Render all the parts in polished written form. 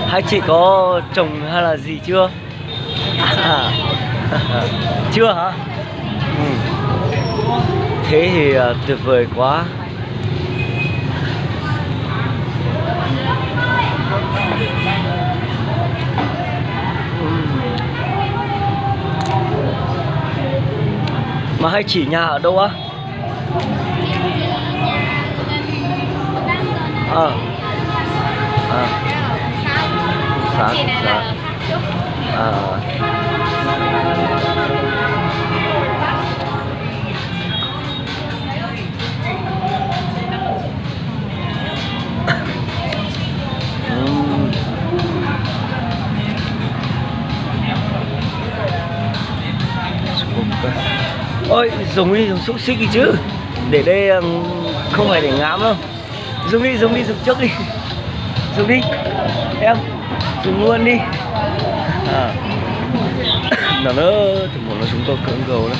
Hai chị có chồng hay là gì chưa? À, chưa hả? Ừ. Thế thì tuyệt vời quá. Mà hai chị nhà ở đâu á? À. À. Sáng. Dạ. À. Ôi, dùng đi, dùng xúc xích đi chứ. Để đây không phải để ngám đâu. Dùng đi, dùng trước đi. Dùng đi. Em, dùng luôn đi. À. Nó thực một nó chúng tôi cưỡng cầu đấy.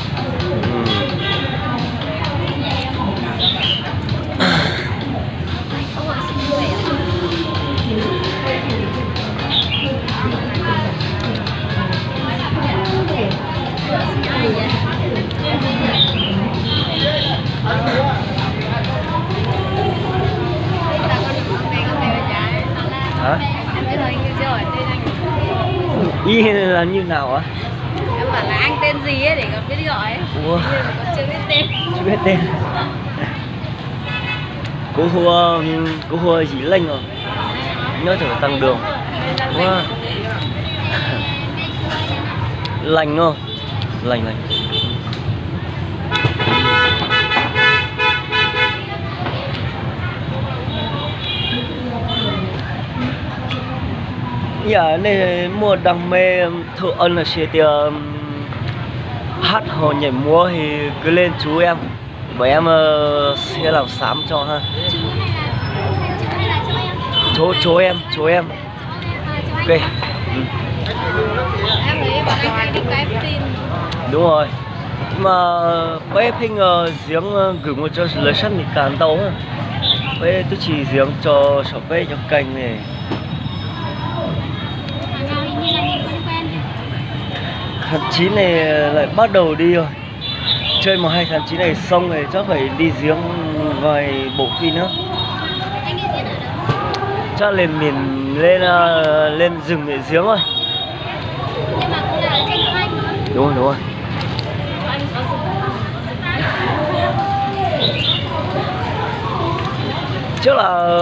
Hả? Y là như nào á? Em bảo là anh tên gì ấy để còn biết gọi ấy. Ủa? Nhưng mà còn chưa biết tên. Chưa biết tên. Cô hùa gì lệnh rồi. Nhớ thử tăng đường. Wow. Lành không? Lành. Dạ này mua đam mê thợ ân là sẽ tiền hát hò nhảy múa thì cứ lên chú em, bởi em sẽ làm sám cho ha. Chú em. Ok. Em thấy bọn anh hay đi cái tin. Đúng rồi. Mà bây hình giếng gửi một cho lời sắt thì càn tàu á. Bây tôi chỉ giếng cho shop cho cành này. Tháng 9 này lại bắt đầu đi rồi. Chơi 1-2 tháng 9 này xong rồi chắc phải đi giếng vài bộ phim nữa. Chắc lên miền lên rừng để giếng rồi. Đúng rồi. Trước là